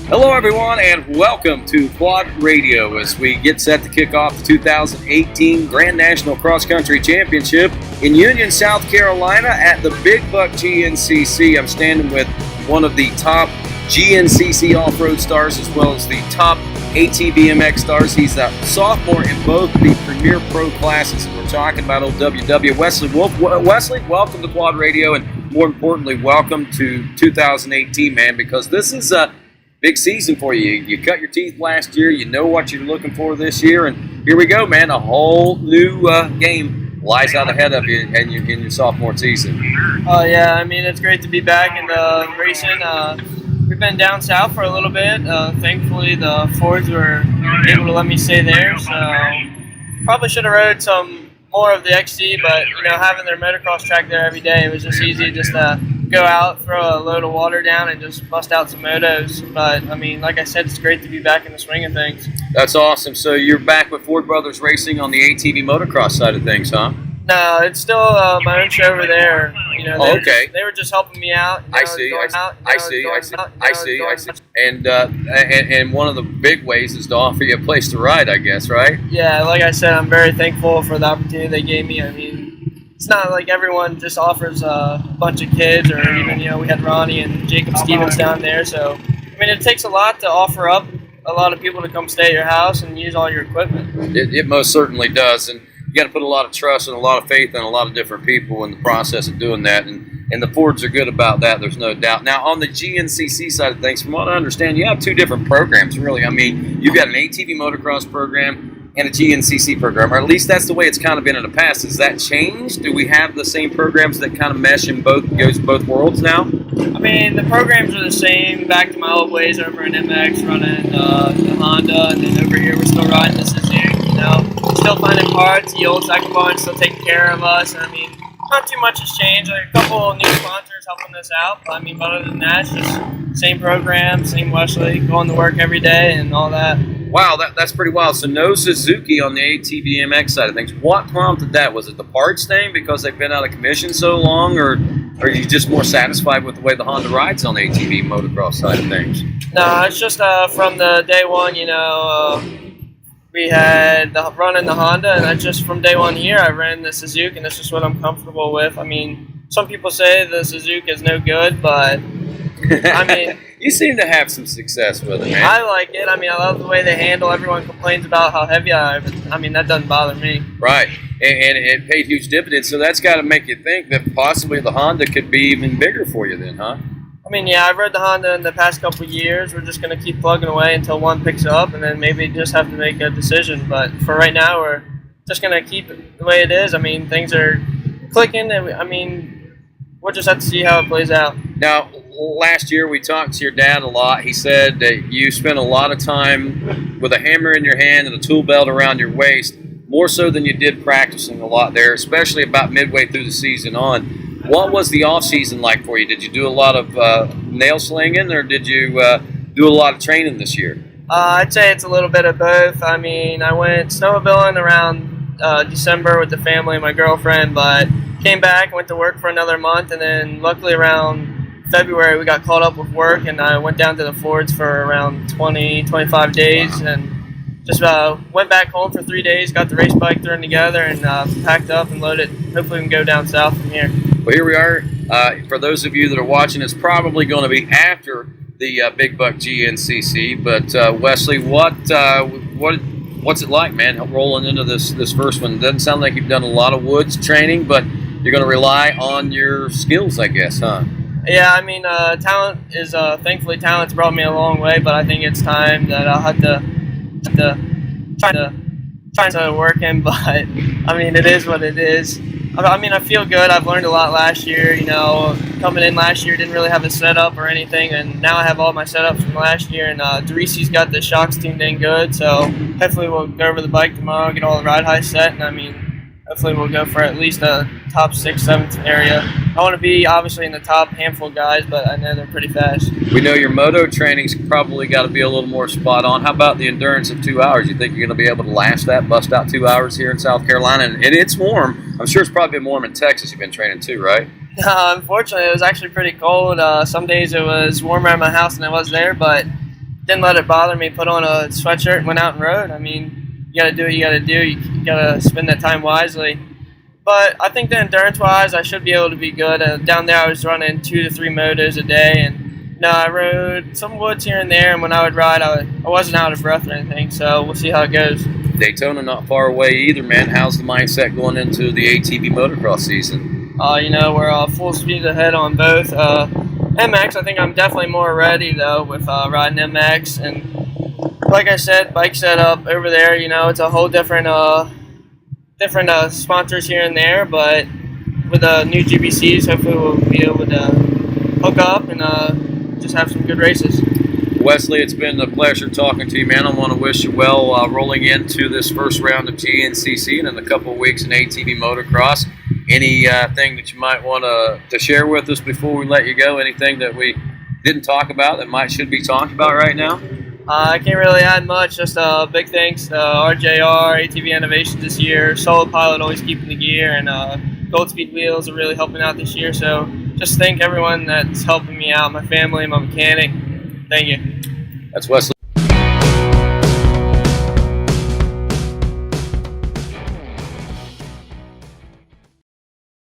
Hello, everyone, and welcome to Quad Radio as we get set to kick off the 2018 Grand National Cross Country Championship in Union, South Carolina at the Big Buck GNCC. I'm standing with one of the top GNCC off-road stars as well as the top ATVMX stars. He's a sophomore in both the Premier Pro classes, and we're talking about old WW Westley Wolfe. Wesley, welcome to Quad Radio, and more importantly, welcome to 2018, man, because this is a big season for you. You cut your teeth last year. You know what you're looking for this year, and here we go, man. A whole new game lies out ahead of you in your sophomore season. Oh yeah, I mean it's great to be back in the racing. We've been down south for a little bit. Thankfully, the Fords were able to let me stay there. So probably should have rode some more of the XC, but having their motocross track there every day, it was just easy just to go out, throw a load of water down, and just bust out some motos. But I mean, like I said, it's great to be back in the swing of things. That's awesome. So you're back with Ford Brothers Racing on the ATV motocross side of things, huh? No, it's still my own show over there. They were just helping me out. I see. And one of the big ways is to offer you a place to ride, I guess, right? Yeah, like I said, I'm very thankful for the opportunity they gave me. I mean, it's not like everyone just offers a bunch of kids, or even we had Ronnie and Jacob Stevens down there. So I mean, it takes a lot to offer up a lot of people to come stay at your house and use all your equipment. It most certainly does, and you got to put a lot of trust and a lot of faith in a lot of different people in the process of doing that, and the Fords are good about that, there's no doubt. Now, on the GNCC side of things, from what I understand, you have two different programs, really. I mean, you've got an ATV motocross program and a GNCC program, or at least that's the way it's kind of been in the past. Has that changed? Do we have the same programs that kind of mesh in both worlds now? I mean, the programs are the same. Back to my old ways over in MX, running the Honda, and then over here we're still riding the Suzuki, still finding parts. The old second barn's still taking care of us. And I mean, not too much has changed. Like, a couple new sponsors helping us out. But I mean, other than that, it's just same program, same Westley, going to work every day and all that. Wow, that's pretty wild. So no Suzuki on the ATVMX side of things. What prompted that? Was it the parts thing because they've been out of commission so long, or are you just more satisfied with the way the Honda rides on the ATV motocross side of things? No, it's just from the day one, we had running the Honda, and I just from day one here, I ran the Suzuki, and this is what I'm comfortable with. I mean, some people say the Suzuki is no good, but I mean, you seem to have some success with it, man. I like it. I mean, I love the way they handle. Everyone complains about how heavy I am. I mean, that doesn't bother me. Right, and it paid huge dividends, so that's got to make you think that possibly the Honda could be even bigger for you then, huh? I mean, yeah, I've rode the Honda in the past couple of years. We're just going to keep plugging away until one picks up, and then maybe just have to make a decision. But for right now, we're just going to keep it the way it is. I mean, things are clicking, and I mean, we'll just have to see how it plays out. Now, last year we talked to your dad a lot. He said that you spent a lot of time with a hammer in your hand and a tool belt around your waist, more so than you did practicing a lot there, especially about midway through the season on. What was the off-season like for you? Did you do a lot of nail slinging, or did you do a lot of training this year? I'd say it's a little bit of both. I mean, I went snowmobiling around December with the family and my girlfriend, but came back, went to work for another month, and then luckily around February we got caught up with work, and I went down to the Fords for around 25 days, and just went back home for 3 days, got the race bike thrown together, and packed up and loaded. Hopefully we can go down south from here. Well, here we are. For those of you that are watching, it's probably going to be after the Big Buck GNCC. But Wesley, what's it like, man, rolling into this first one? Doesn't sound like you've done a lot of woods training, but you're going to rely on your skills, I guess, huh? Yeah, I mean, talent is thankfully talent's brought me a long way, but I think it's time that I'll have to try to work in. But I mean, it is what it is. I mean, I feel good. I've learned a lot last year. Coming in last year, didn't really have a setup or anything, and now I have all my setups from last year. And DeRisi's got the shocks tuned in good, so hopefully we'll go over the bike tomorrow, get all the ride heights set, and I mean, hopefully we'll go for at least a top 6th, 7th area. I want to be obviously in the top handful of guys, but I know they're pretty fast. We know your moto training's probably got to be a little more spot on. How about the endurance of 2 hours? You think you're going to be able to last that, bust out 2 hours here in South Carolina? And it's warm. I'm sure it's probably been warm in Texas. You've been training too, right? Unfortunately, it was actually pretty cold. Some days it was warmer at my house than it was there, but didn't let it bother me. Put on a sweatshirt and went out and rode. I mean, you got to do what you got to do. You got to spend that time wisely. But I think that endurance-wise, I should be able to be good. Down there, I was running 2 to 3 motos a day, and I rode some woods here and there. And when I would ride, I wasn't out of breath or anything. So we'll see how it goes. Daytona not far away either, man. How's the mindset going into the ATV motocross season? We're full speed ahead on both. MX, I think I'm definitely more ready though with riding MX, and like I said, bike setup over there. It's a whole different sponsors here and there, but with new GBCs, hopefully we'll be able to hook up and just have some good races. Wesley, it's been a pleasure talking to you, man. I want to wish you well rolling into this first round of GNCC and in a couple of weeks in ATV motocross. Anything that you might want to share with us before we let you go? Anything that we didn't talk about that should be talked about right now? I can't really add much. Just big thanks to RJR, ATV Innovations this year, Solid Pilot always keeping the gear, and Goldspeed Wheels are really helping out this year. So just thank everyone that's helping me out, my family, my mechanic. Thank you. That's Westley.